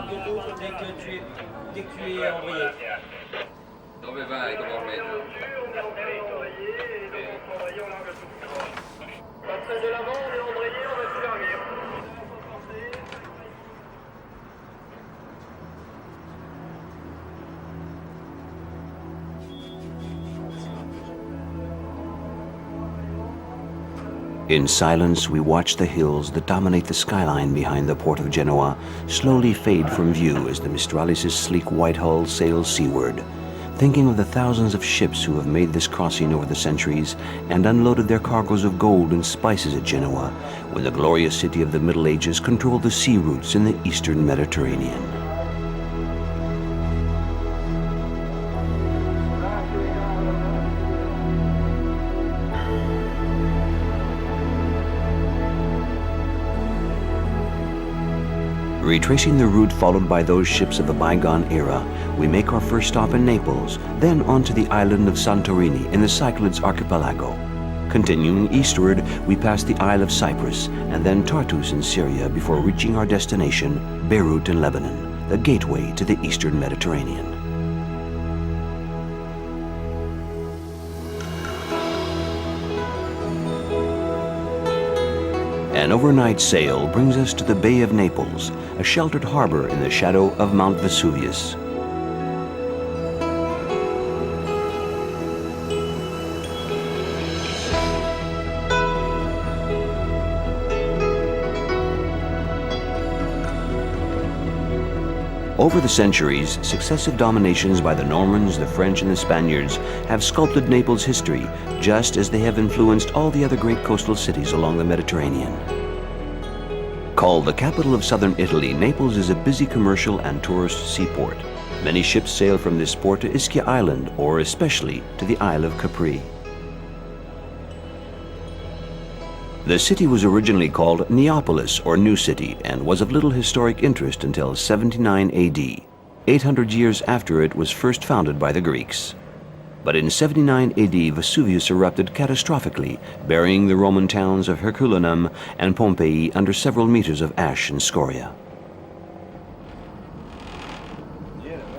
dès que tu es embrayé. Dove vai? Come ho meglio? Après de l'avant, on est embrayé, on va tout larguer. In silence, we watch the hills that dominate the skyline behind the port of Genoa slowly fade from view as the Mistralis' sleek white hull sails seaward, thinking of the thousands of ships who have made this crossing over the centuries and unloaded their cargoes of gold and spices at Genoa, when the glorious city of the Middle Ages controlled the sea routes in the eastern Mediterranean. Retracing the route followed by those ships of the bygone era, we make our first stop in Naples, then onto the island of Santorini in the Cyclades archipelago. Continuing eastward, we pass the Isle of Cyprus and then Tartus in Syria before reaching our destination, Beirut in Lebanon, the gateway to the eastern Mediterranean. An overnight sail brings us to the Bay of Naples, a sheltered harbor in the shadow of Mount Vesuvius. Over the centuries, successive dominations by the Normans, the French, and the Spaniards have sculpted Naples' history, just as they have influenced all the other great coastal cities along the Mediterranean. Called the capital of southern Italy, Naples is a busy commercial and tourist seaport. Many ships sail from this port to Ischia Island, or especially to the Isle of Capri. The city was originally called Neapolis, or New City, and was of little historic interest until 79 AD, 800 years after it was first founded by the Greeks. But in 79 AD, Vesuvius erupted catastrophically, burying the Roman towns of Herculaneum and Pompeii under several meters of ash and scoria.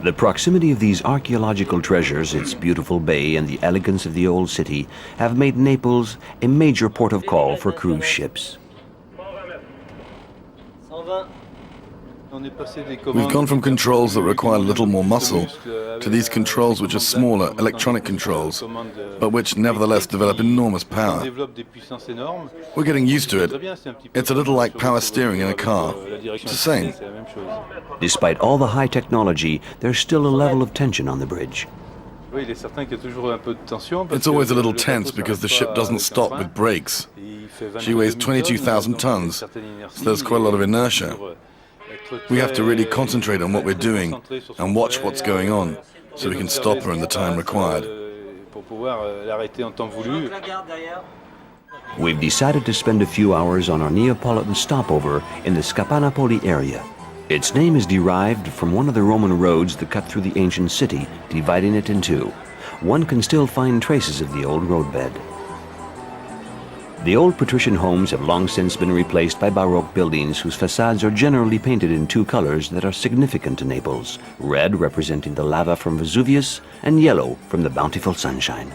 The proximity of these archaeological treasures, its beautiful bay, and the elegance of the old city have made Naples a major port of call for cruise ships. We've gone from controls that require little more muscle to these controls which are smaller, electronic controls, but which nevertheless develop enormous power. We're getting used to it. It's a little like power steering in a car. It's the same. Despite all the high technology, there's still a level of tension on the bridge. It's always a little tense because the ship doesn't stop with brakes. She weighs 22,000 tons, so there's quite a lot of inertia. We have to really concentrate on what we're doing and watch what's going on so we can stop her in the time required. We've decided to spend a few hours on our Neapolitan stopover in the Scapanapoli area. Its name is derived from one of the Roman roads that cut through the ancient city, dividing it in two. One can still find traces of the old roadbed. The old patrician homes have long since been replaced by Baroque buildings whose facades are generally painted in two colors that are significant to Naples, red representing the lava from Vesuvius and yellow from the bountiful sunshine.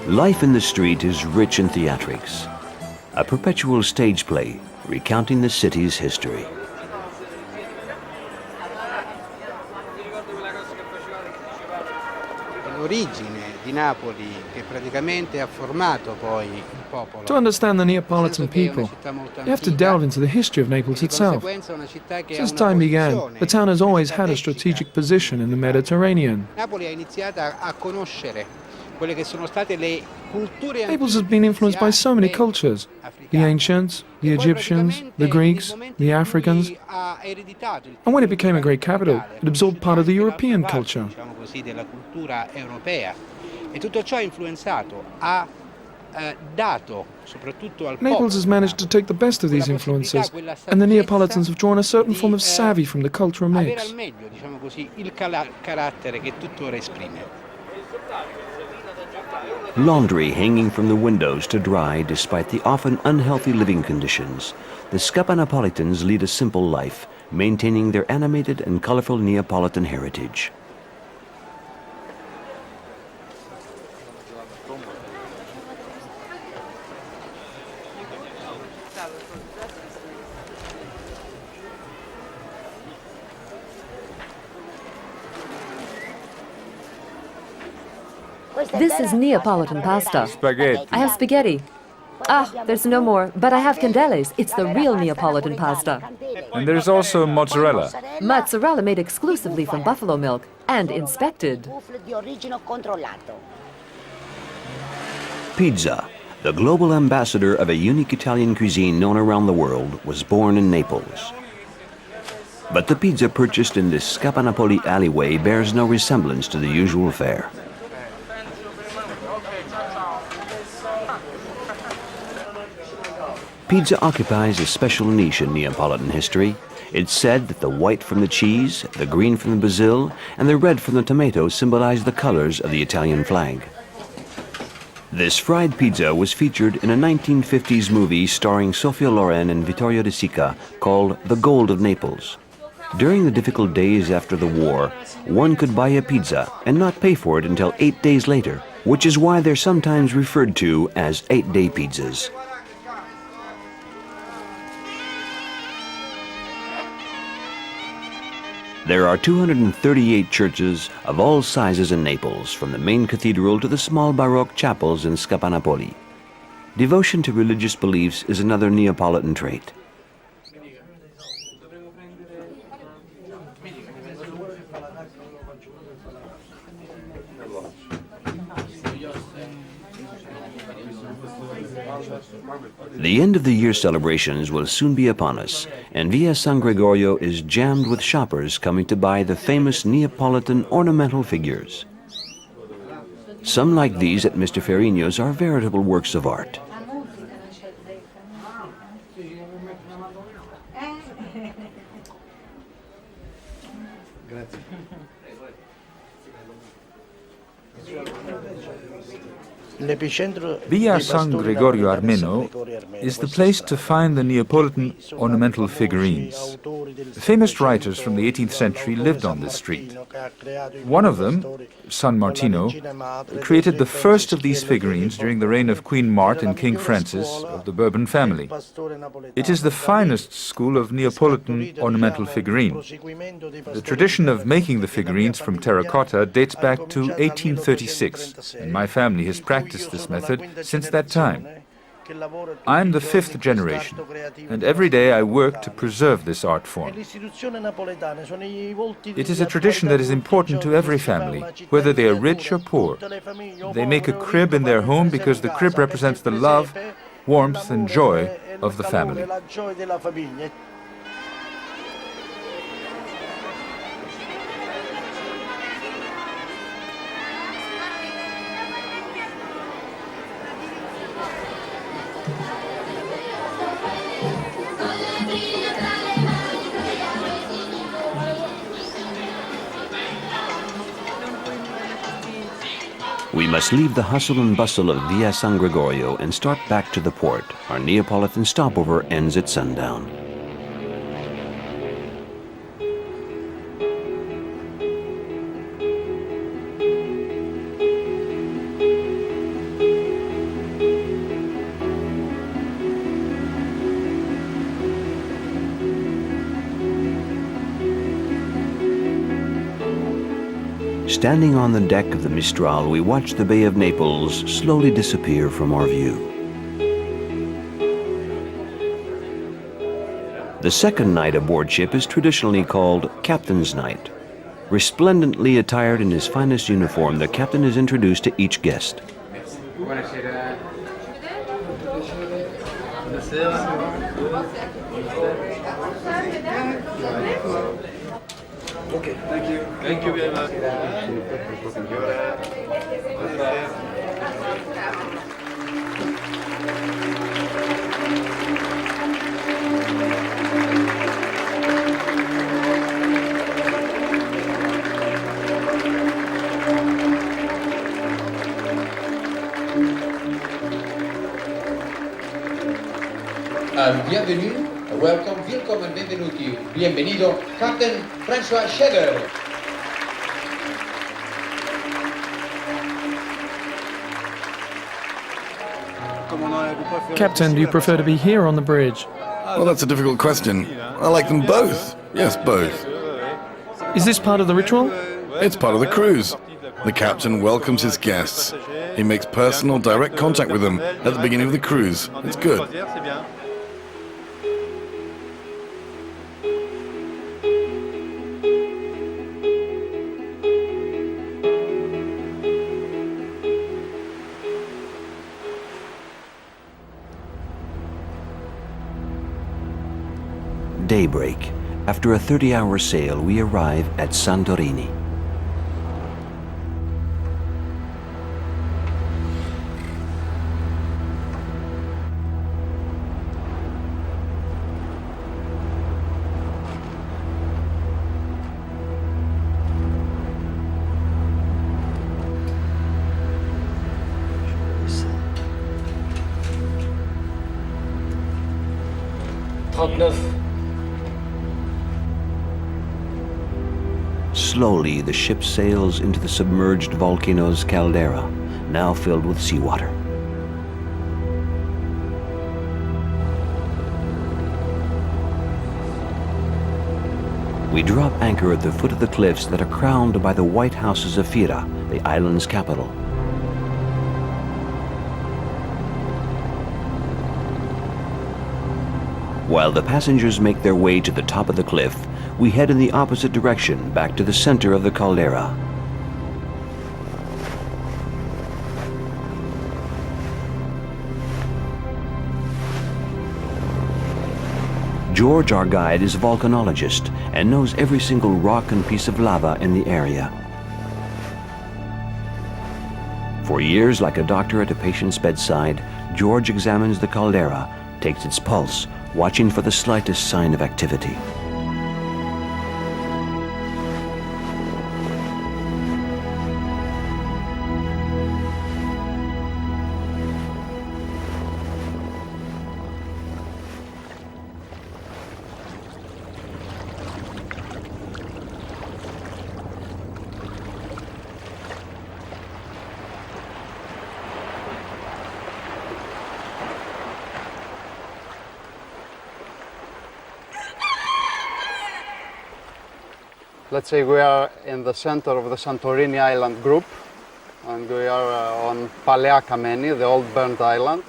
Life in the street is rich in theatrics, a perpetual stage play recounting the city's history. To understand the Neapolitan people, you have to delve into the history of Naples itself. Since time began, the town has always had a strategic position in the Mediterranean. Naples has been influenced by so many cultures: the ancients, the Egyptians, the Greeks, the Africans. And when it became a great capital, it absorbed part of the European culture. Naples has managed to take the best of these influences, and the Neapolitans have drawn a certain form of savvy from the cultural mix. laundry hanging from the windows to dry despite the often unhealthy living conditions. The Scapanapolitans lead a simple life, maintaining their animated and colorful Neapolitan heritage. This is Neapolitan pasta. Spaghetti. I have spaghetti. Ah, there's no more, but I have candeles. It's the real Neapolitan pasta. And there's also mozzarella. Mozzarella made exclusively from buffalo milk and inspected. Pizza, the global ambassador of a unique Italian cuisine known around the world, was born in Naples. But the pizza purchased in this Scapanapoli alleyway bears no resemblance to the usual fare. Pizza occupies a special niche in Neapolitan history. It's said that the white from the cheese, the green from the basil, and the red from the tomato symbolize the colors of the Italian flag. This fried pizza was featured in a 1950s movie starring Sofia Loren and Vittorio De Sica called The Gold of Naples. During the difficult days after the war, one could buy a pizza and not pay for it until 8 days later, which is why they're sometimes referred to as 8-day pizzas. There are 238 churches of all sizes in Naples, from the main cathedral to the small Baroque chapels in Scapanapoli. Devotion to religious beliefs is another Neapolitan trait. The end of the year celebrations will soon be upon us, and Via San Gregorio is jammed with shoppers coming to buy the famous Neapolitan ornamental figures. Some like these at Mr. Ferrigno's are veritable works of art. Via San Gregorio Armeno is the place to find the Neapolitan ornamental figurines. Famous writers from the 18th century lived on this street. One of them, San Martino, created the first of these figurines during the reign of Queen Mart and King Francis of the Bourbon family. It is the finest school of Neapolitan ornamental figurine. The tradition of making the figurines from terracotta dates back to 1836, and my family has practiced this method since that time. I'm the 5th generation, and every day I work to preserve this art form. It is a tradition that is important to every family, whether they are rich or poor. They make a crib in their home because the crib represents the love, warmth, and joy of the family. We must leave the hustle and bustle of Via San Gregorio and start back to the port. Our Neapolitan stopover ends at sundown. Standing on the deck of the Mistral, we watch the Bay of Naples slowly disappear from our view. The second night aboard ship is traditionally called Captain's Night. Resplendently attired in his finest uniform, the captain is introduced to each guest. Okay, thank you. Thank you very much. bienvenue, welcome, willkommen, benvenuti, bienvenido, Captain François Scheller. Captain, do you prefer to be here or on the bridge? Well, that's a difficult question. I like them both. Yes, both. Is this part of the ritual? It's part of the cruise. The captain welcomes his guests. He makes personal, direct contact with them at the beginning of the cruise. It's good. Daybreak. After a 30-hour sail, we arrive at Santorini. Slowly, the ship sails into the submerged volcano's caldera, now filled with seawater. We drop anchor at the foot of the cliffs that are crowned by the white houses of Fira, the island's capital. While the passengers make their way to the top of the cliff, we head in the opposite direction, back to the center of the caldera. George, our guide, is a volcanologist and knows every single rock and piece of lava in the area. For years, like a doctor at a patient's bedside, George examines the caldera, takes its pulse, watching for the slightest sign of activity. Let's say we are in the center of the Santorini island group, and we are on Palea Kameni, the old burnt island,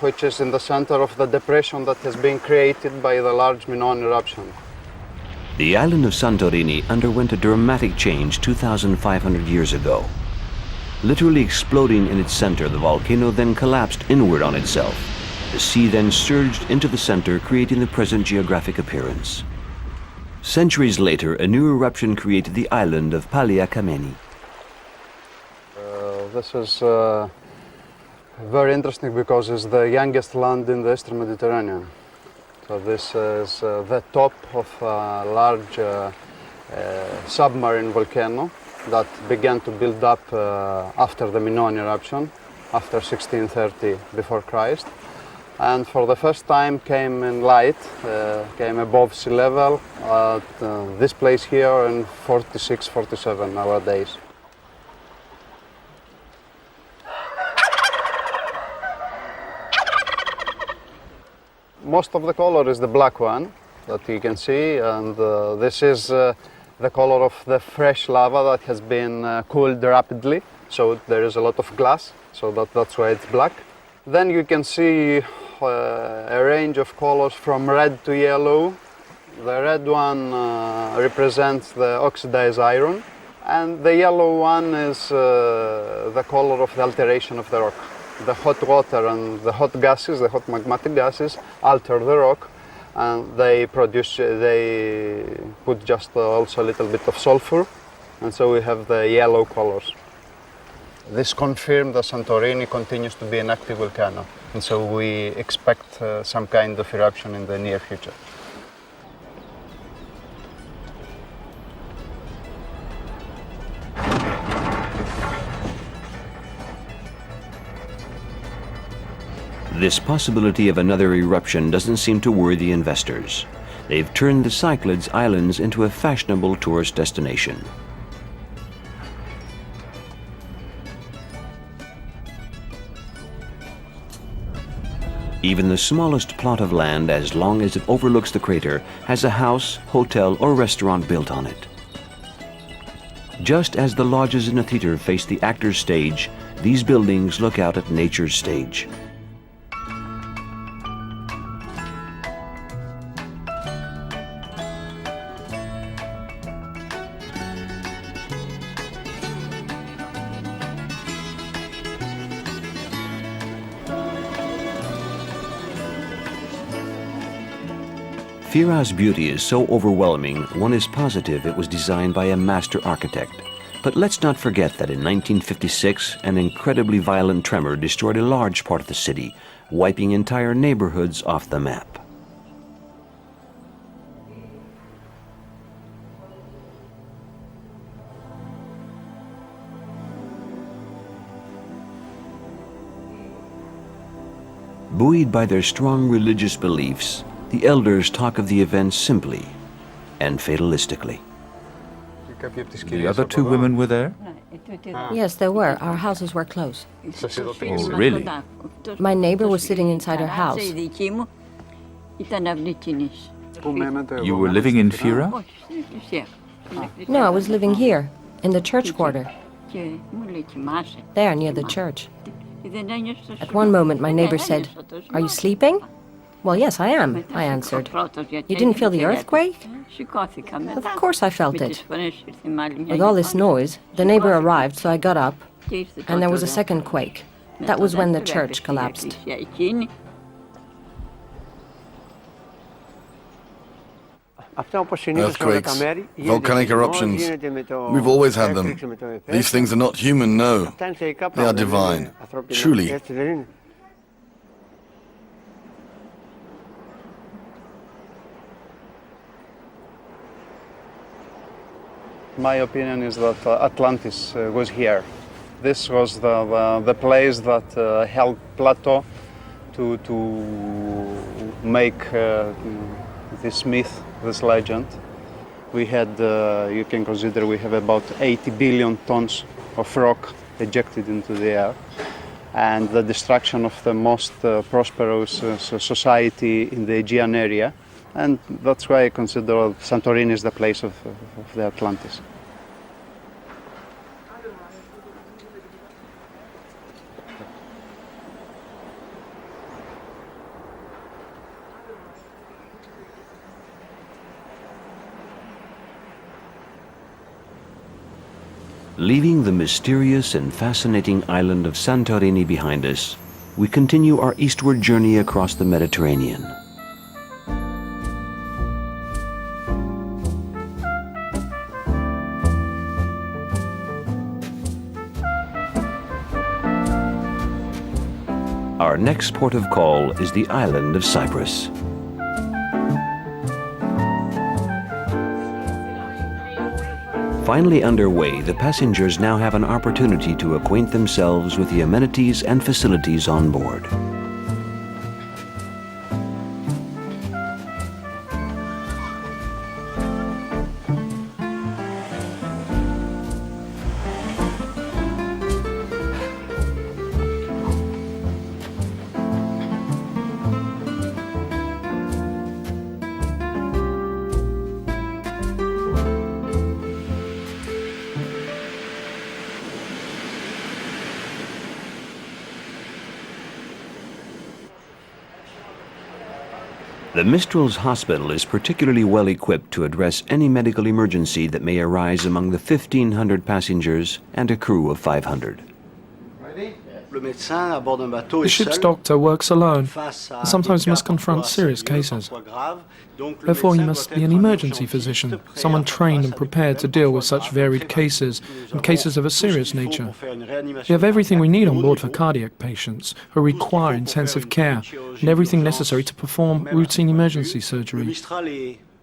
which is in the center of the depression that has been created by the large Minoan eruption. The island of Santorini underwent a dramatic change 2,500 years ago. Literally exploding in its center, the volcano then collapsed inward on itself. The sea then surged into the center, creating the present geographic appearance. Centuries later, a new eruption created the island of Palea Kameni. This is very interesting because it's the youngest land in the Eastern Mediterranean. So this is the top of a large submarine volcano that began to build up after the Minoan eruption, after 1630 before Christ. And for the first time came in light, came above sea level at this place here in 46, 47 nowadays. Most of the color is the black one that you can see, and this is the color of the fresh lava that has been cooled rapidly, so there is a lot of glass, so that's why it's black. Then you can see a range of colors from red to yellow. The red one represents the oxidized iron, and the yellow one is the color of the alteration of the rock. The hot water and the hot gases, the hot magmatic gases, alter the rock, and they put just also a little bit of sulfur, and so we have the yellow colors. This confirmed that Santorini continues to be an active volcano, and so we expect some kind of eruption in the near future. This possibility of another eruption doesn't seem to worry the investors. They've turned the Cyclades Islands into a fashionable tourist destination. Even the smallest plot of land, as long as it overlooks the crater, has a house, hotel, or restaurant built on it. Just as the lodges in a theater face the actor's stage, these buildings look out at nature's stage. Fira's beauty is so overwhelming, one is positive it was designed by a master architect. But let's not forget that in 1956, an incredibly violent tremor destroyed a large part of the city, wiping entire neighborhoods off the map. Buoyed by their strong religious beliefs, the elders talk of the event simply and fatalistically. The other two women were there? Yes, there were. Our houses were close. Oh, really? My neighbor was sitting inside her house. You were living in Fira? No, I was living here, in the church quarter. There, near the church. At one moment, my neighbor said, "Are you sleeping?" "Well, yes, I am," I answered. "You didn't feel the earthquake?" Of course I felt it. With all this noise, the neighbor arrived, so I got up, and there was a second quake. That was when the church collapsed. Earthquakes, volcanic eruptions, we've always had them. These things are not human, no. They are divine, truly. My opinion is that Atlantis was here. This was the place that held Plato to make this myth, this legend. We had, you can consider we have about 80 billion tons of rock ejected into the air, and the destruction of the most prosperous society in the Aegean area. And that's why I consider Santorini is the place of the Atlantis. Leaving the mysterious and fascinating island of Santorini behind us, we continue our eastward journey across the Mediterranean. Our next port of call is the island of Cyprus. Finally underway, the passengers now have an opportunity to acquaint themselves with the amenities and facilities on board. The Mistral's hospital is particularly well equipped to address any medical emergency that may arise among the 1,500 passengers and a crew of 500. The ship's doctor works alone and sometimes must confront serious cases. Therefore, he must be an emergency physician, someone trained and prepared to deal with such varied cases and cases of a serious nature. We have everything we need on board for cardiac patients who require intensive care and everything necessary to perform routine emergency surgery.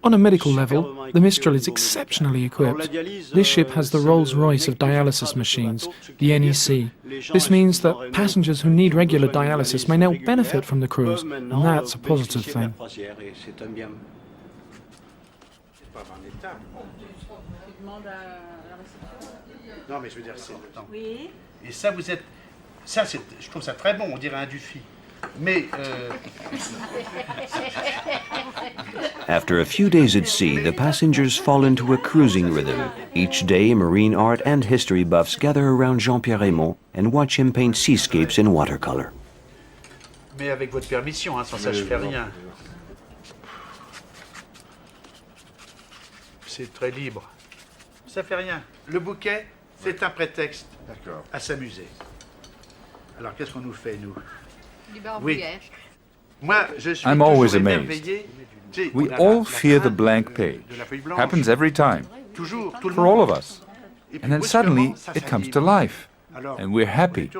On a medical level, the Mistral is exceptionally equipped. This ship has the Rolls-Royce of dialysis machines, the NEC. This means that passengers who need regular dialysis may now benefit from the cruise, and that's a positive thing. Non, mais je veux dire, c'est le temps. Oui. Et ça, vous êtes... Ça, je trouve ça très bon, on dirait un Dufy. Mais... After a few days at sea, the passengers fall into a cruising rhythm. Each day, marine art and history buffs gather around Jean-Pierre Raymond and watch him paint seascapes in watercolor. Mais avec votre permission, hein, sans ça, je fais rien. C'est très libre. Ça fait rien. Le bouquet, c'est un prétexte à s'amuser. Alors, qu'est-ce qu'on nous fait, nous? Oui. Moi, je suis I'm always toujours amazed. émerveillé. We all fear the blank page. Happens every time. For all of us. And then suddenly it comes to life. And we're happy.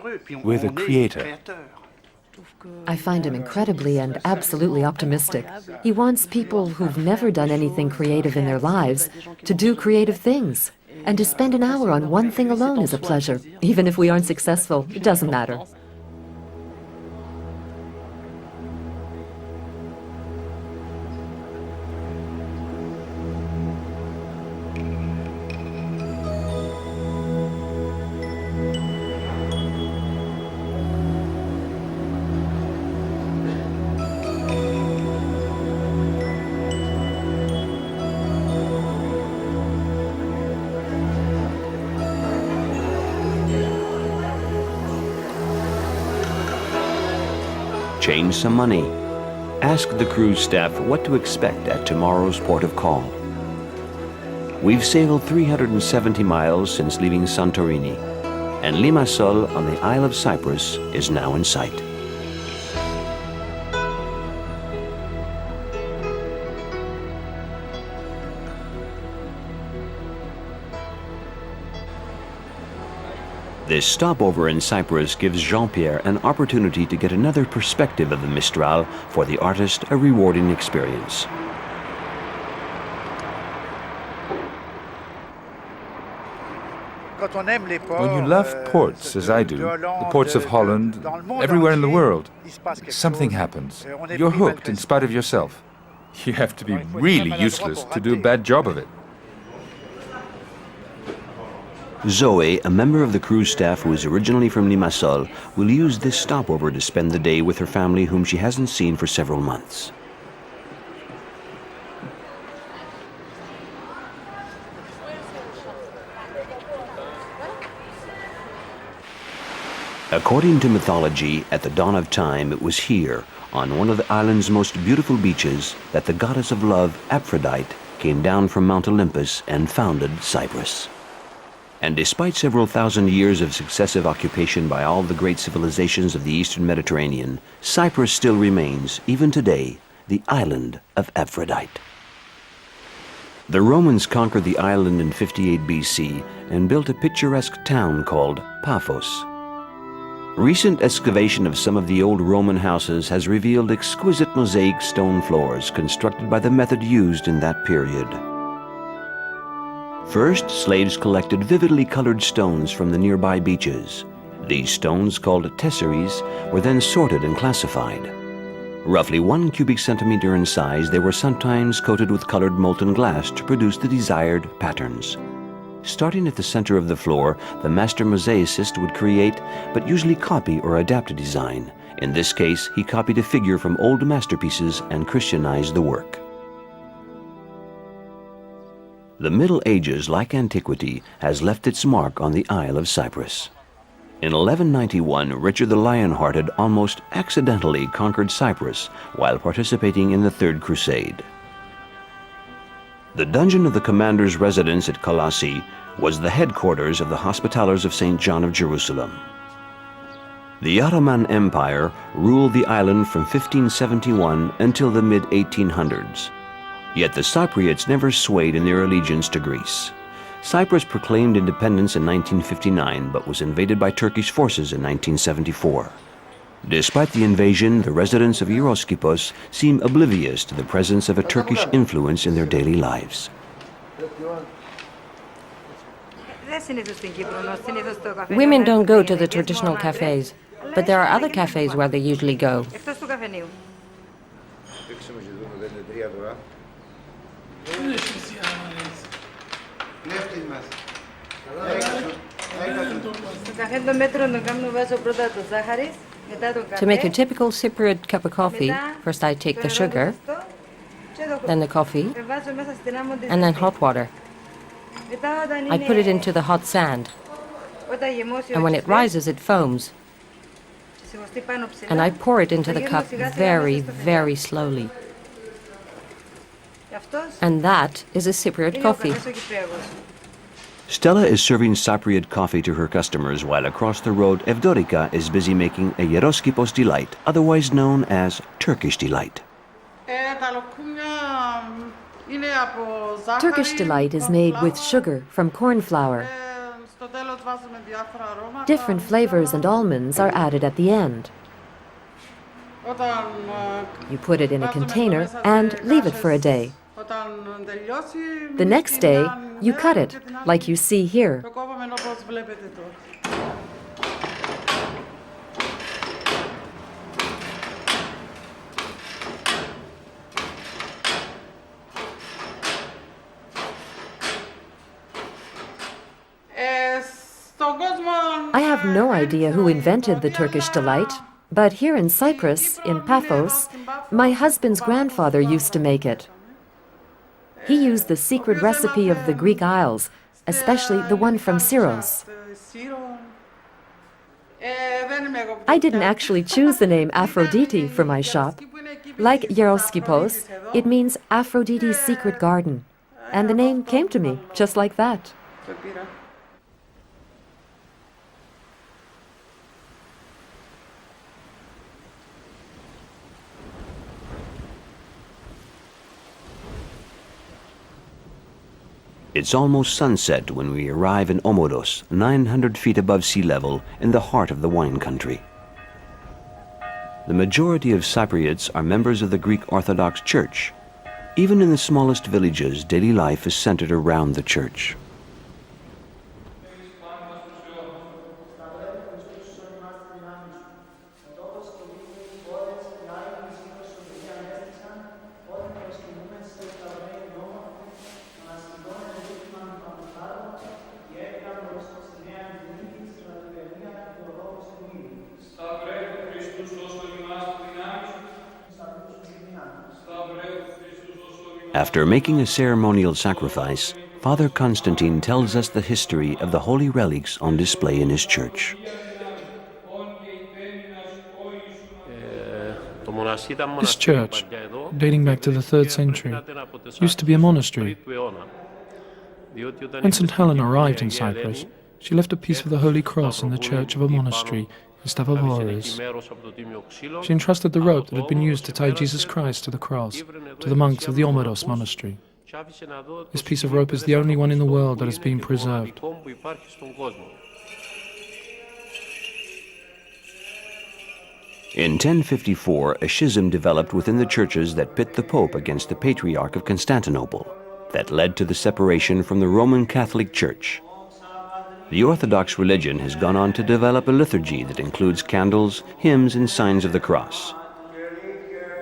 We're the creator. I find him incredibly and absolutely optimistic. He wants people who've never done anything creative in their lives to do creative things. And to spend an hour on one thing alone is a pleasure. Even if we aren't successful, it doesn't matter. Change some money. Ask the cruise staff what to expect at tomorrow's port of call. We've sailed 370 miles since leaving Santorini, and Limassol on the Isle of Cyprus is now in sight. This stopover in Cyprus gives Jean-Pierre an opportunity to get another perspective of the Mistral, for the artist a rewarding experience. When you love ports, as I do, the ports of Holland, everywhere in the world, something happens. You're hooked in spite of yourself. You have to be really useless to do a bad job of it. Zoe, a member of the cruise staff who is originally from Limassol, will use this stopover to spend the day with her family whom she hasn't seen for several months. According to mythology, at the dawn of time, it was here, on one of the island's most beautiful beaches, that the goddess of love, Aphrodite, came down from Mount Olympus and founded Cyprus. And despite several thousand years of successive occupation by all the great civilizations of the Eastern Mediterranean, Cyprus still remains, even today, the island of Aphrodite. The Romans conquered the island in 58 BC and built a picturesque town called Paphos. Recent excavation of some of the old Roman houses has revealed exquisite mosaic stone floors constructed by the method used in that period. First, slaves collected vividly colored stones from the nearby beaches. These stones, called tesseraes, were then sorted and classified. Roughly 1 cubic centimeter in size, they were sometimes coated with colored molten glass to produce the desired patterns. Starting at the center of the floor, the master mosaicist would create, but usually copy or adapt a design. In this case, he copied a figure from old masterpieces and Christianized the work. The Middle Ages, like antiquity, has left its mark on the Isle of Cyprus. In 1191, Richard the Lionhearted almost accidentally conquered Cyprus while participating in the Third Crusade. The dungeon of the commander's residence at Colossae was the headquarters of the Hospitallers of St. John of Jerusalem. The Ottoman Empire ruled the island from 1571 until the mid-1800s. Yet the Cypriots never swayed in their allegiance to Greece. Cyprus proclaimed independence in 1959, but was invaded by Turkish forces in 1974. Despite the invasion, the residents of Yeroskipos seem oblivious to the presence of a Turkish influence in their daily lives. Women don't go to the traditional cafes, but there are other cafes where they usually go. To make a typical Cypriot cup of coffee, first I take the sugar, then the coffee, and then hot water. I put it into the hot sand, and when it rises, it foams. And I pour it into the cup very, very slowly. And that is a Cypriot coffee. Stella is serving Cypriot coffee to her customers, while across the road Evdorika is busy making a Yeroskipos delight, otherwise known as Turkish delight. Turkish delight is made with sugar from corn flour. Different flavors and almonds are added at the end. You put it in a container and leave it for a day. The next day, you cut it, like you see here. I have no idea who invented the Turkish delight, but here in Cyprus, in Paphos, my husband's grandfather used to make it. He used the secret recipe of the Greek Isles, especially the one from Syros. I didn't actually choose the name Aphrodite for my shop. Like Yeroskipos, it means Aphrodite's secret garden. And the name came to me just like that. It's almost sunset when we arrive in Omodos, 900 feet above sea level, in the heart of the wine country. The majority of Cypriots are members of the Greek Orthodox Church. Even in the smallest villages, daily life is centered around the church. After making a ceremonial sacrifice, Father Constantine tells us the history of the holy relics on display in his church. This church, dating back to the 3rd century, used to be a monastery. When St. Helena arrived in Cyprus, she left a piece of the Holy Cross in the church of a monastery in Stopover. She entrusted the rope that had been used to tie Jesus Christ to the cross to the monks of the Omodos monastery. This piece of rope is the only one in the world that has been preserved. In 1054, a schism developed within the churches that pit the Pope against the Patriarch of Constantinople, that led to the separation from the Roman Catholic Church. The Orthodox religion has gone on to develop a liturgy that includes candles, hymns, and signs of the cross.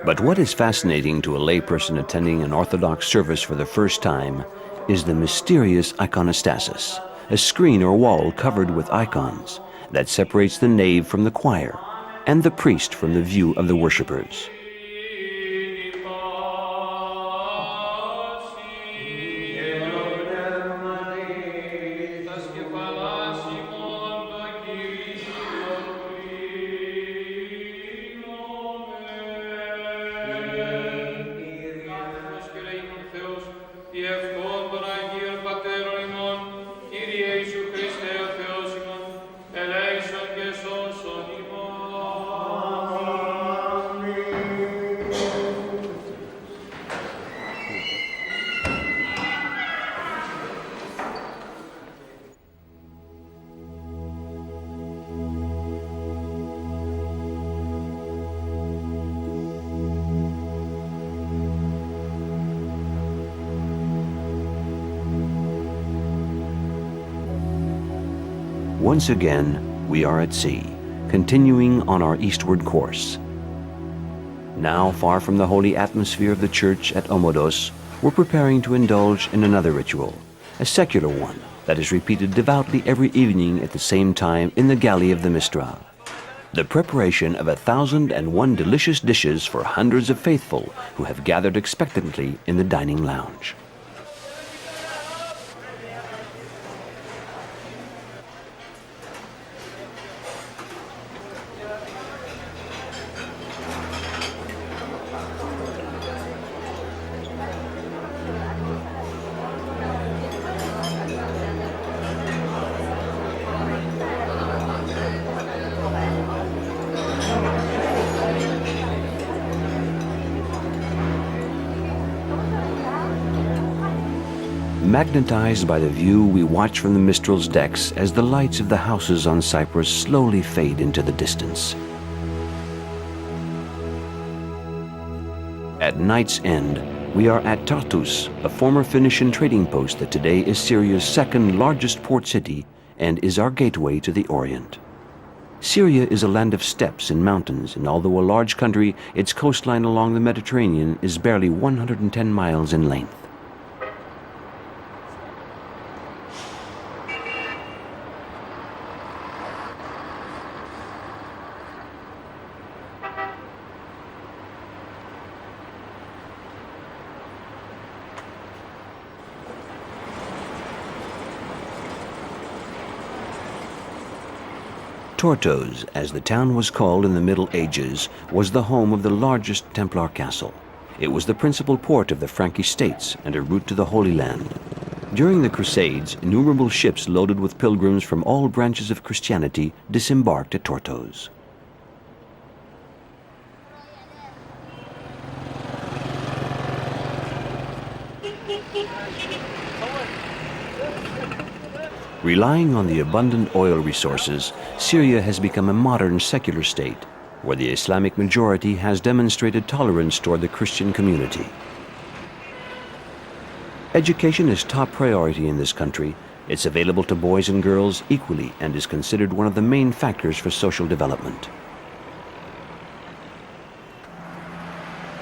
But what is fascinating to a layperson attending an Orthodox service for the first time is the mysterious iconostasis, a screen or wall covered with icons that separates the nave from the choir and the priest from the view of the worshippers. Once again, we are at sea, continuing on our eastward course. Now, far from the holy atmosphere of the church at Omodos, we're preparing to indulge in another ritual, a secular one that is repeated devoutly every evening at the same time in the galley of the Mistral. The preparation of 1,001 delicious dishes for hundreds of faithful who have gathered expectantly in the dining lounge. Magnetized by the view, we watch from the Mistral's decks as the lights of the houses on Cyprus slowly fade into the distance. At night's end, we are at Tartus, a former Phoenician trading post that today is Syria's second largest port city and is our gateway to the Orient. Syria is a land of steppes and mountains, and although a large country, its coastline along the Mediterranean is barely 110 miles in length. Tortosa, as the town was called in the Middle Ages, was the home of the largest Templar castle. It was the principal port of the Frankish states and a route to the Holy Land. During the Crusades, innumerable ships loaded with pilgrims from all branches of Christianity disembarked at Tortosa. Relying on the abundant oil resources, Syria has become a modern secular state, where the Islamic majority has demonstrated tolerance toward the Christian community. Education is top priority in this country. It's available to boys and girls equally and is considered one of the main factors for social development.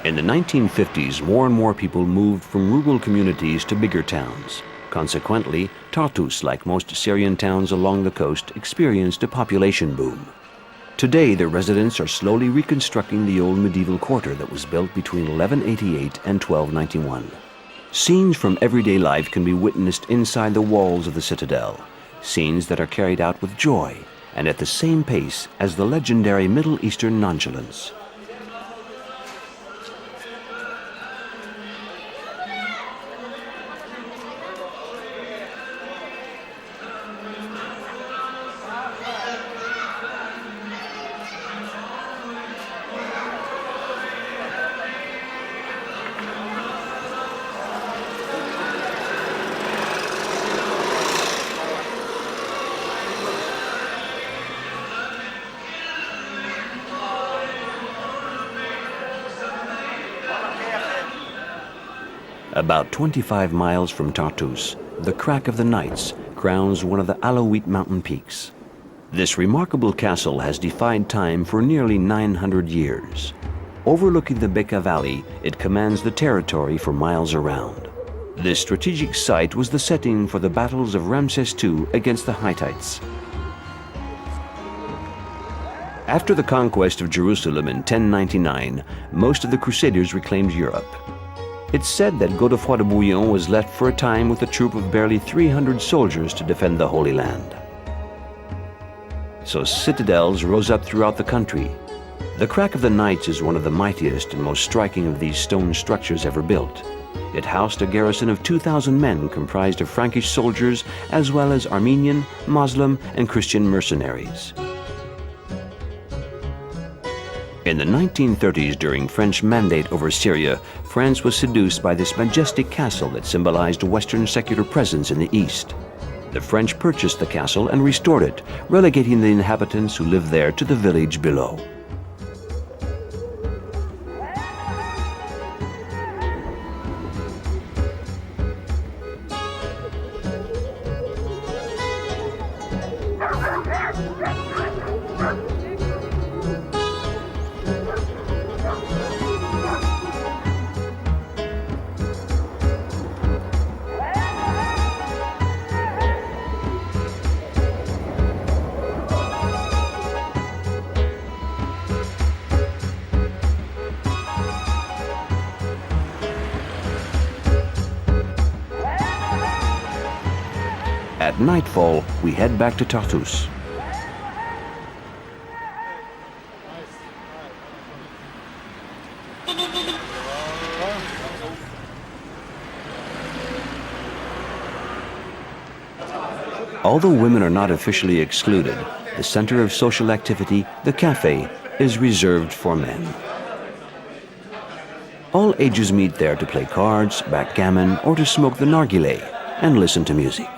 In the 1950s, more and more people moved from rural communities to bigger towns. Consequently, Tartus, like most Syrian towns along the coast, experienced a population boom. Today, the residents are slowly reconstructing the old medieval quarter that was built between 1188 and 1291. Scenes from everyday life can be witnessed inside the walls of the citadel, scenes that are carried out with joy and at the same pace as the legendary Middle Eastern nonchalance. About 25 miles from Tartus, the Crack of the Knights crowns one of the Alawite mountain peaks. This remarkable castle has defied time for nearly 900 years. Overlooking the Bekaa Valley, it commands the territory for miles around. This strategic site was the setting for the battles of Ramses II against the Hittites. After the conquest of Jerusalem in 1099, most of the Crusaders reclaimed Europe. It's said that Godefroy de Bouillon was left for a time with a troop of barely 300 soldiers to defend the Holy Land. So citadels rose up throughout the country. The Crack of the Knights is one of the mightiest and most striking of these stone structures ever built. It housed a garrison of 2,000 men comprised of Frankish soldiers as well as Armenian, Muslim, and Christian mercenaries. In the 1930s, during French mandate over Syria, France was seduced by this majestic castle that symbolized Western secular presence in the East. The French purchased the castle and restored it, relegating the inhabitants who lived there to the village below. At nightfall, we head back to Tartus. Although women are not officially excluded, the center of social activity, the cafe, is reserved for men. All ages meet there to play cards, backgammon, or to smoke the nargileh and listen to music.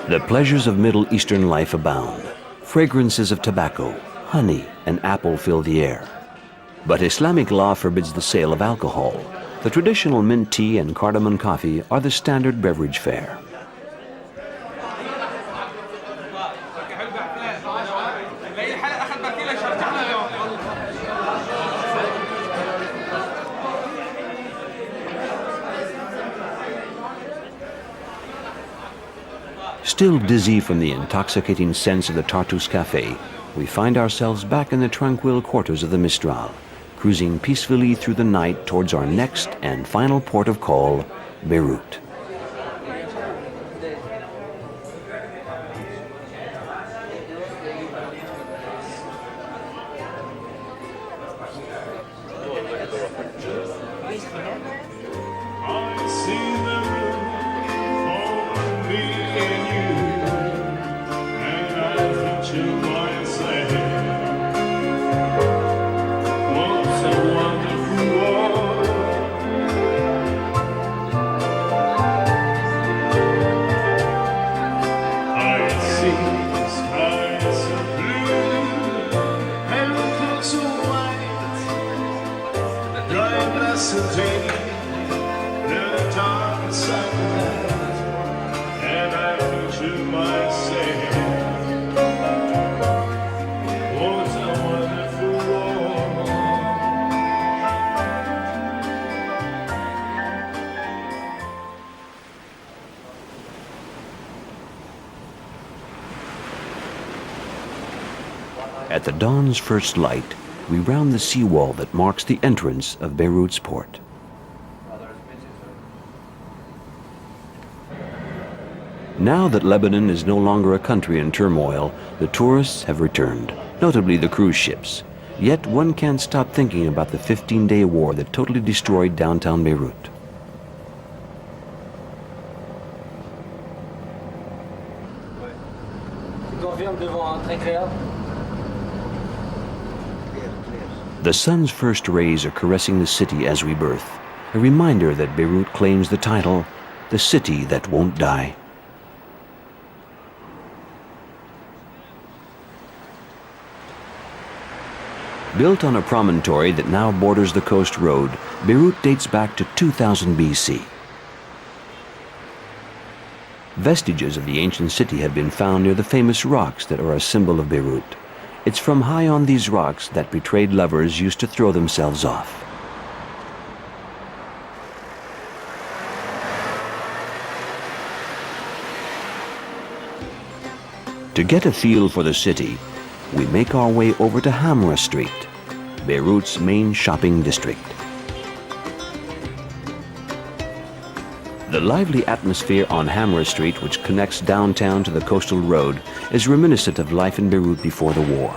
The pleasures of Middle Eastern life abound. Fragrances of tobacco, honey, and apple fill the air. But Islamic law forbids the sale of alcohol. The traditional mint tea and cardamom coffee are the standard beverage fare. Still dizzy from the intoxicating scents of the Tartus Café, we find ourselves back in the tranquil quarters of the Mistral, cruising peacefully through the night towards our next and final port of call, Beirut. At the dawn's first light, we round the seawall that marks the entrance of Beirut's port. Now that Lebanon is no longer a country in turmoil, the tourists have returned, notably the cruise ships. Yet one can't stop thinking about the 15-day war that totally destroyed downtown Beirut. The sun's first rays are caressing the city as we berth, a reminder that Beirut claims the title, the city that won't die. Built on a promontory that now borders the coast road, Beirut dates back to 2000 BC. Vestiges of the ancient city have been found near the famous rocks that are a symbol of Beirut. It's from high on these rocks that betrayed lovers used to throw themselves off. To get a feel for the city, we make our way over to Hamra Street, Beirut's main shopping district. The lively atmosphere on Hamra Street, which connects downtown to the coastal road, is reminiscent of life in Beirut before the war.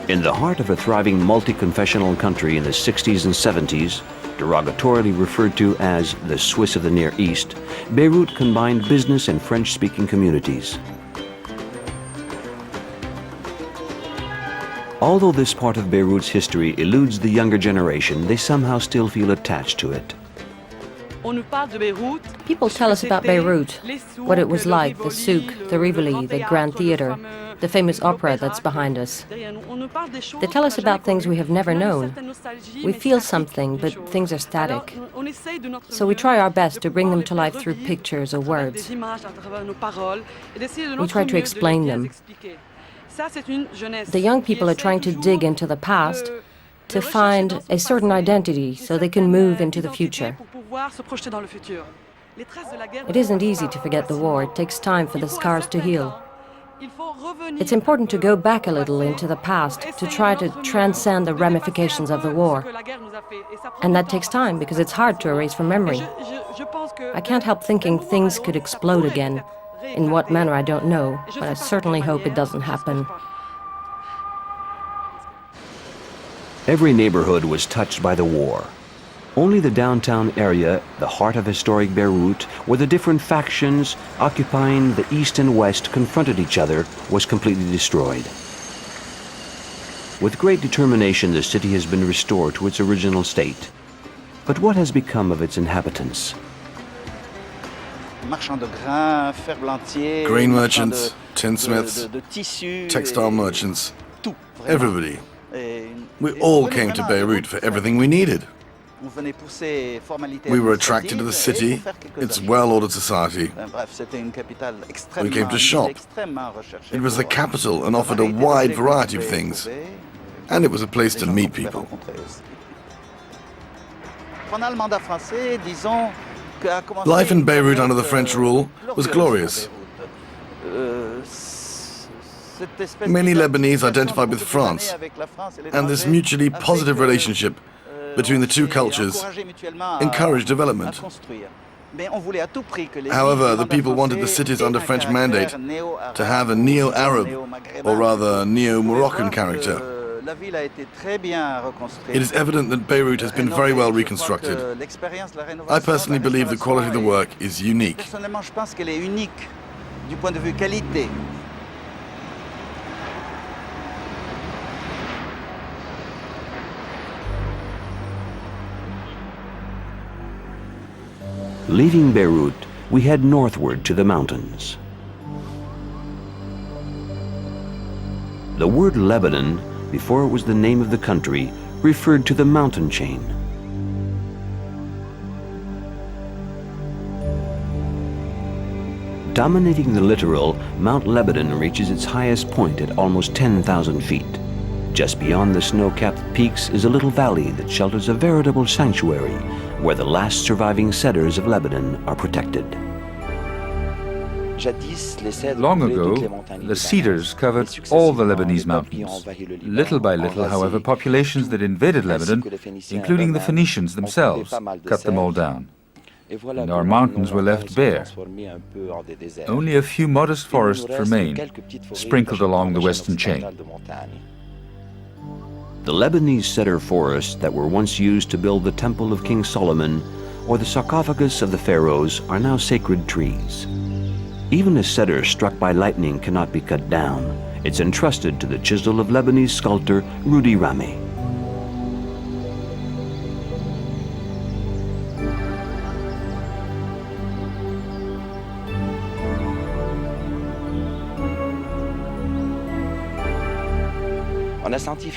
In the heart of a thriving multi-confessional country in the 60s and 70s, derogatorily referred to as the Swiss of the Near East, Beirut combined business and French-speaking communities. Although this part of Beirut's history eludes the younger generation, they somehow still feel attached to it. People tell us about Beirut, what it was like, the souk, the Rivoli, the Grand Theatre, the famous opera that's behind us. They tell us about things we have never known. We feel something, but things are static. So we try our best to bring them to life through pictures or words. We try to explain them. The young people are trying to dig into the past to find a certain identity so they can move into the future. It isn't easy to forget the war. It takes time for the scars to heal. It's important to go back a little into the past to try to transcend the ramifications of the war. And that takes time because it's hard to erase from memory. I can't help thinking things could explode again. In what manner, I don't know, but I certainly hope it doesn't happen. Every neighborhood was touched by the war. Only the downtown area, the heart of historic Beirut, where the different factions occupying the east and west confronted each other, was completely destroyed. With great determination, the city has been restored to its original state. But what has become of its inhabitants? Grain merchants, tinsmiths, textile merchants, everybody. We all came to Beirut for everything we needed. We were attracted to the city, its well-ordered society. We came to shop. It was the capital and offered a wide variety of things. And it was a place to meet people. Life in Beirut under the French rule was glorious. Many Lebanese identified with France, and this mutually positive relationship between the two cultures encouraged development. However, the people wanted the cities under French mandate to have a neo-Arab, or rather neo-Moroccan character. It is evident that Beirut has been very well reconstructed. I personally believe the quality of the work is unique. Leaving Beirut, we head northward to the mountains. The word Lebanon, before it was the name of the country, referred to the mountain chain. Dominating the littoral, Mount Lebanon reaches its highest point at almost 10,000 feet. Just beyond the snow-capped peaks is a little valley that shelters a veritable sanctuary where the last surviving cedars of Lebanon are protected. Long ago, the cedars covered all the Lebanese mountains. Little by little, however, populations that invaded Lebanon, including the Phoenicians themselves, cut them all down. And our mountains were left bare. Only a few modest forests remain, sprinkled along the western chain. The Lebanese cedar forests that were once used to build the Temple of King Solomon or the sarcophagus of the pharaohs are now sacred trees. Even a cedar struck by lightning cannot be cut down. It's entrusted to the chisel of Lebanese sculptor Rudy Rami.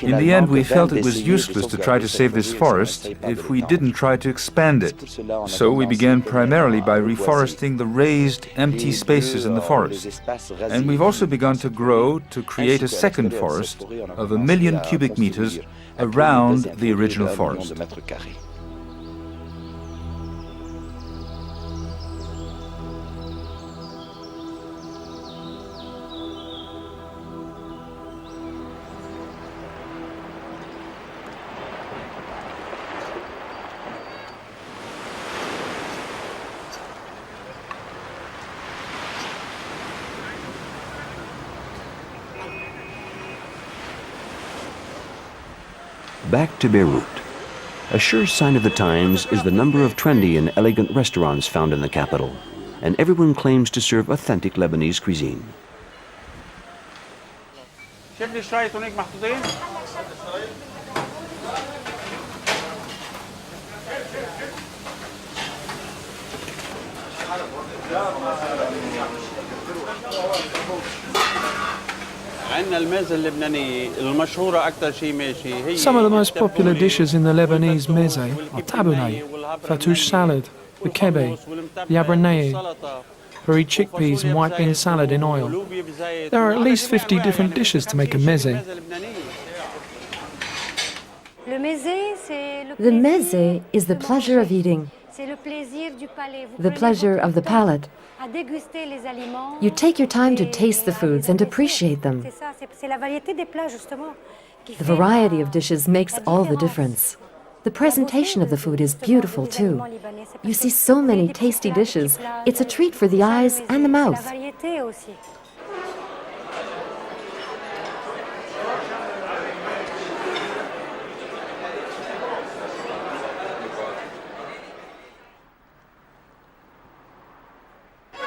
In the end, we felt it was useless to try to save this forest if we didn't try to expand it. So we began primarily by reforesting the raised, empty spaces in the forest. And we've also begun to grow to create a second forest of 1 million cubic meters around the original forest. Back to Beirut. A sure sign of the times is the number of trendy and elegant restaurants found in the capital, and everyone claims to serve authentic Lebanese cuisine. شوف لي شوية هناك محطوطين Some of the most popular dishes in the Lebanese meze are tabouleh, fattoush salad, the kebe, the abraneye, puri chickpeas and white bean salad in oil. There are at least 50 different dishes to make a meze. The meze is the pleasure of eating, the pleasure of the palate. You take your time to taste the foods and appreciate them. The variety of dishes makes all the difference. The presentation of the food is beautiful too. You see so many tasty dishes. It's a treat for the eyes and the mouth.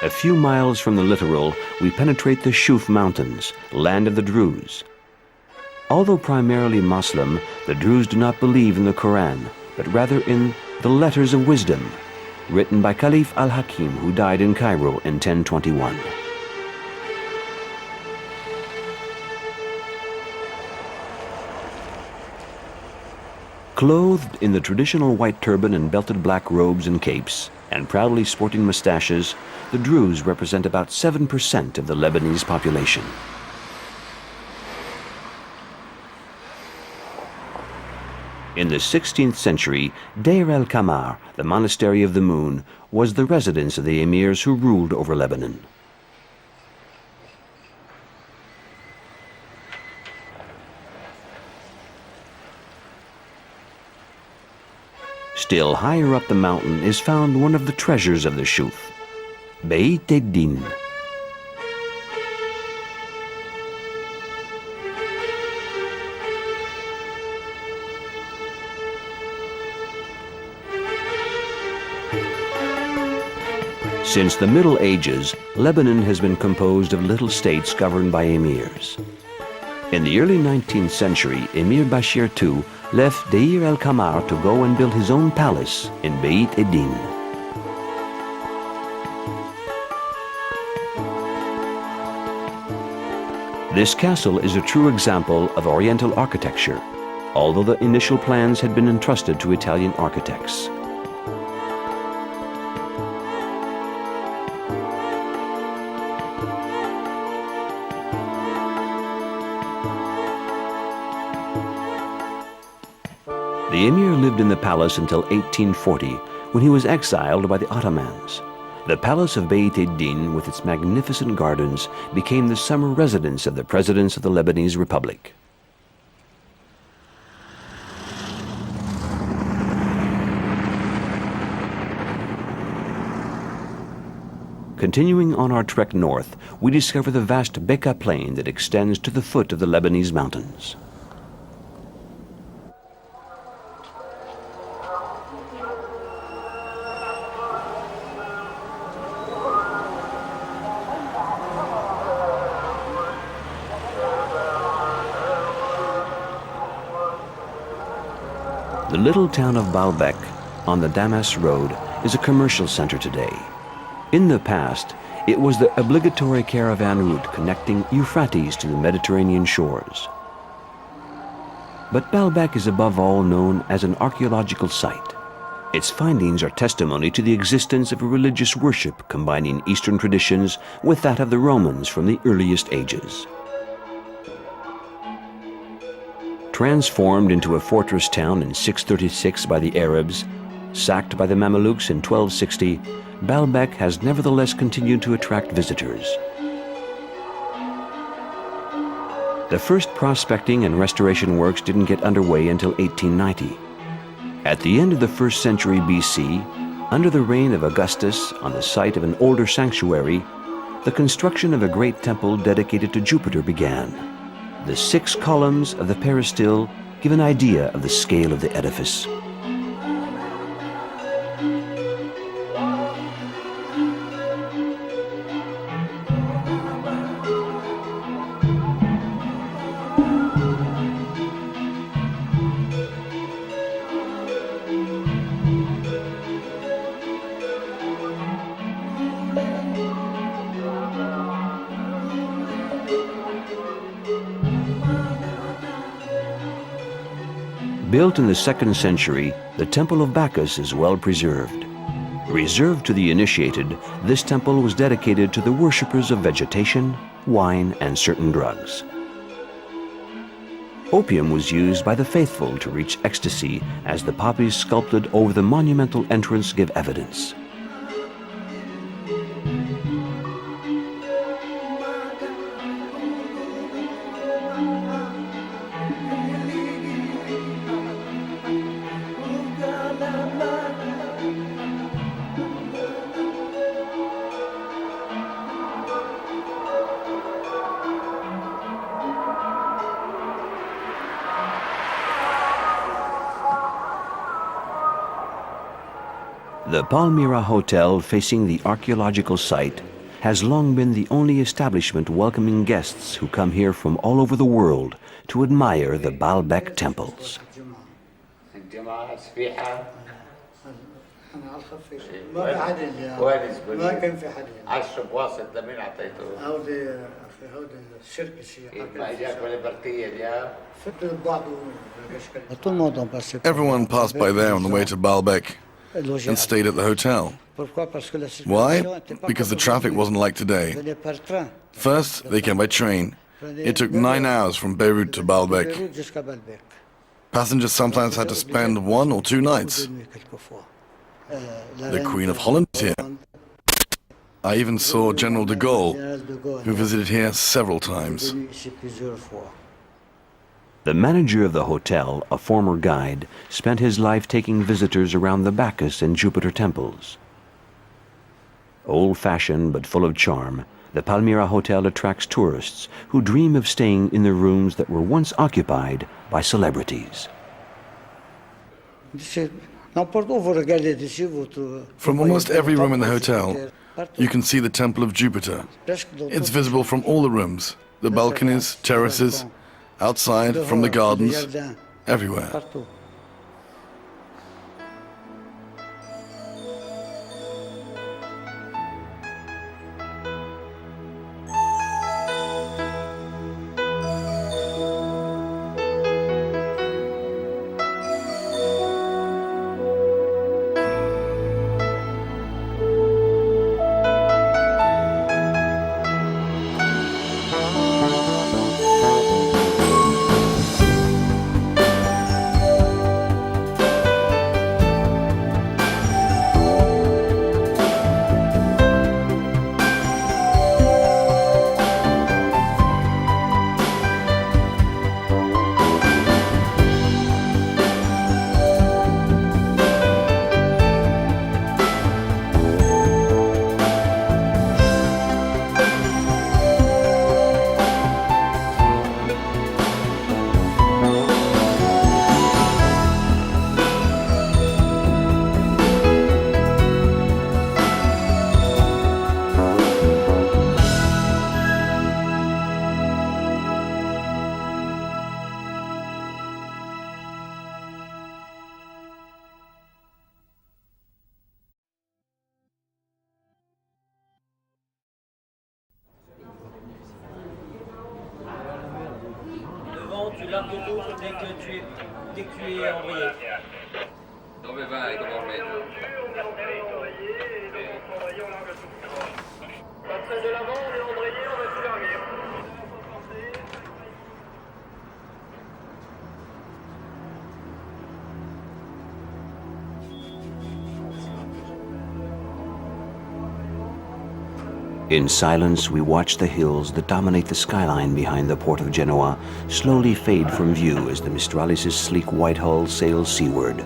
A few miles from the littoral, we penetrate the Shuf Mountains, land of the Druze. Although primarily Muslim, the Druze do not believe in the Quran, but rather in the Letters of Wisdom, written by Caliph al-Hakim, who died in Cairo in 1021. Clothed in the traditional white turban and belted black robes and capes, and proudly sporting mustaches, the Druze represent about 7% of the Lebanese population. In the 16th century, Deir el-Kamar, the Monastery of the Moon, was the residence of the emirs who ruled over Lebanon. Still higher up the mountain is found one of the treasures of the Shuf, Beit Eddin. Since the Middle Ages, Lebanon has been composed of little states governed by emirs. In the early 19th century, Emir Bashir II left Deir el-Kamar to go and build his own palace in Beit Eddin. This castle is a true example of Oriental architecture, although the initial plans had been entrusted to Italian architects. The emir lived in the palace until 1840, when he was exiled by the Ottomans. The palace of Beit Eddin, with its magnificent gardens, became the summer residence of the presidents of the Lebanese Republic. Continuing on our trek north, we discover the vast Bekaa plain that extends to the foot of the Lebanese mountains. The little town of Baalbek on the Damas Road is a commercial center today. In the past, it was the obligatory caravan route connecting Euphrates to the Mediterranean shores. But Baalbek is above all known as an archaeological site. Its findings are testimony to the existence of a religious worship combining Eastern traditions with that of the Romans from the earliest ages. Transformed into a fortress town in 636 by the Arabs, sacked by the Mamelukes in 1260, Baalbek has nevertheless continued to attract visitors. The first prospecting and restoration works didn't get underway until 1890. At the end of the 1st century BC, under the reign of Augustus on the site of an older sanctuary, the construction of a great temple dedicated to Jupiter began. The 6 columns of the peristyle give an idea of the scale of the edifice. Built in the 2nd century, the Temple of Bacchus is well preserved. Reserved to the initiated, this temple was dedicated to the worshippers of vegetation, wine, and certain drugs. Opium was used by the faithful to reach ecstasy, as the poppies sculpted over the monumental entrance give evidence. The Palmyra Hotel, facing the archaeological site, has long been the only establishment welcoming guests who come here from all over the world to admire the Baalbek temples. Everyone passed by there on the way to Baalbek and stayed at the hotel. Why? Because the traffic wasn't like today. First, they came by train. It took 9 hours from Beirut to Baalbek. Passengers sometimes had to spend 1 or 2 nights. The Queen of Holland is here. I even saw General de Gaulle, who visited here several times. The manager of the hotel, a former guide, spent his life taking visitors around the Bacchus and Jupiter temples. Old-fashioned but full of charm, the Palmyra Hotel attracts tourists who dream of staying in the rooms that were once occupied by celebrities. From almost every room in the hotel, you can see the Temple of Jupiter. It's visible from all the rooms, the balconies, terraces, outside, from the gardens, everywhere. Tu largues l'autre dès que tu es envoyé. Dove vai, Comandante? Passerelle de l'avant, on est embrayé, on va tout larguer. In silence, we watch the hills that dominate the skyline behind the port of Genoa slowly fade from view as the Mistralis's sleek white hull sails seaward,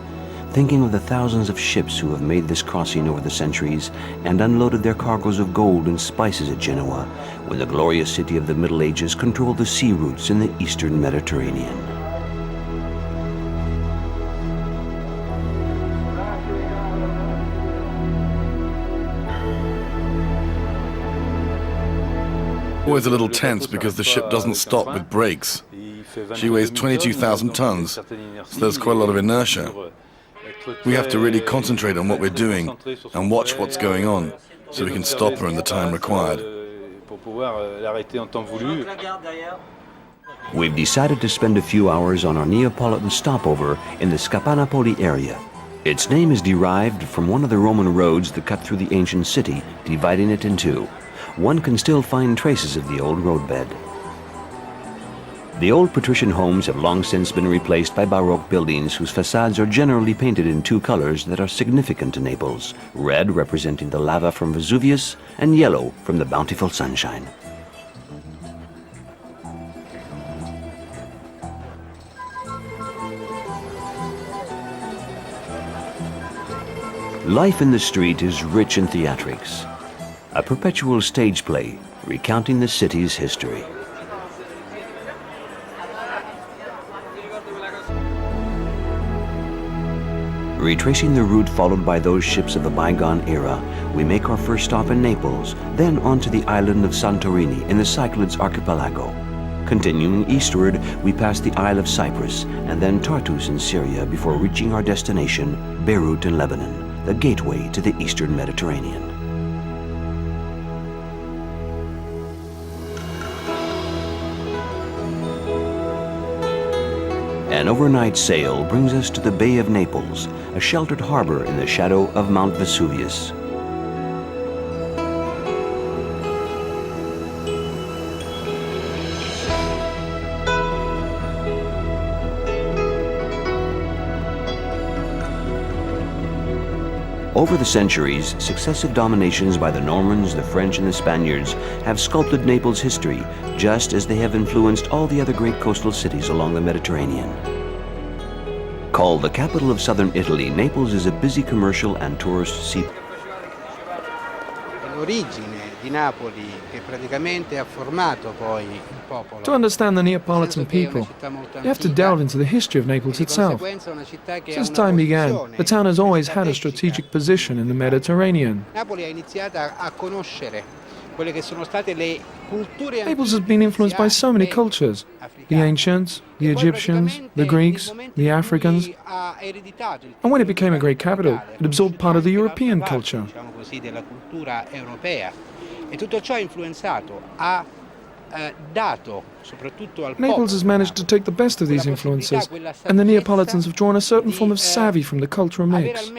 thinking of the thousands of ships who have made this crossing over the centuries and unloaded their cargoes of gold and spices at Genoa, when the glorious city of the Middle Ages controlled the sea routes in the eastern Mediterranean. Always a little tense because the ship doesn't stop with brakes. She weighs 22,000 tons, so there's quite a lot of inertia. We have to really concentrate on what we're doing and watch what's going on so we can stop her in the time required. We've decided to spend a few hours on our Neapolitan stopover in the Scapanapoli area. Its name is derived from one of the Roman roads that cut through the ancient city, dividing it in two. One can still find traces of the old roadbed. The old patrician homes have long since been replaced by Baroque buildings whose facades are generally painted in two colors that are significant to Naples, red representing the lava from Vesuvius and yellow from the bountiful sunshine. Life in the street is rich in theatrics, a perpetual stage play recounting the city's history. Retracing the route followed by those ships of the bygone era, we make our first stop in Naples, then onto the island of Santorini in the Cyclades archipelago. Continuing eastward, we pass the Isle of Cyprus and then Tartus in Syria before reaching our destination, Beirut in Lebanon, the gateway to the eastern Mediterranean. An overnight sail brings us to the Bay of Naples, a sheltered harbor in the shadow of Mount Vesuvius. Over the centuries, successive dominations by the Normans, the French, and the Spaniards have sculpted Naples' history, just as they have influenced all the other great coastal cities along the Mediterranean. Called the capital of southern Italy, Naples is a busy commercial and tourist seaport. To understand the Neapolitan people, you have to delve into the history of Naples itself. Since time began, the town has always had a strategic position in the Mediterranean. Naples has been influenced by so many cultures: the ancients, the Egyptians, the Greeks, the Africans. And when it became a great capital, it absorbed part of the European culture. Naples has managed to take the best of these influences, and the Neapolitans have drawn a certain form of savvy from the cultural mix.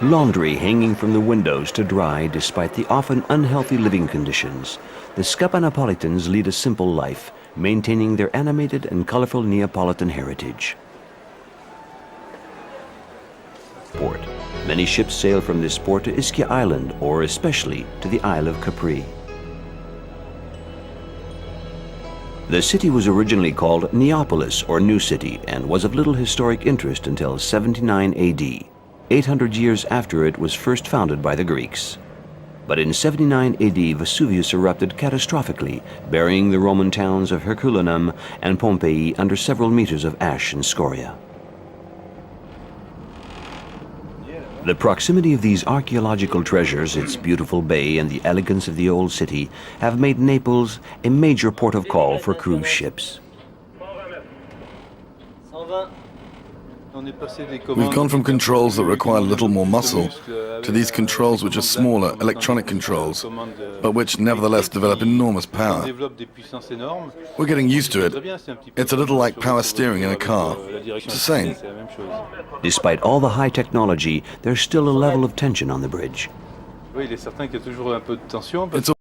Laundry hanging from the windows to dry despite the often unhealthy living conditions. The Scapanapolitans lead a simple life, maintaining their animated and colorful Neapolitan heritage. Port. Many ships sail from this port to Ischia Island, or especially to the Isle of Capri. The city was originally called Neapolis, or New City, and was of little historic interest until 79 AD. 800 years after it was first founded by the Greeks. But in 79 AD, Vesuvius erupted catastrophically, burying the Roman towns of Herculaneum and Pompeii under several meters of ash and scoria. The proximity of these archaeological treasures, its beautiful bay, and the elegance of the old city have made Naples a major port of call for cruise ships. We've gone from controls that require a little more muscle to these controls which are smaller, electronic controls, but which nevertheless develop enormous power. We're getting used to it. It's a little like power steering in a car. It's the same. Despite all the high technology, there's still a level of tension on the bridge. It's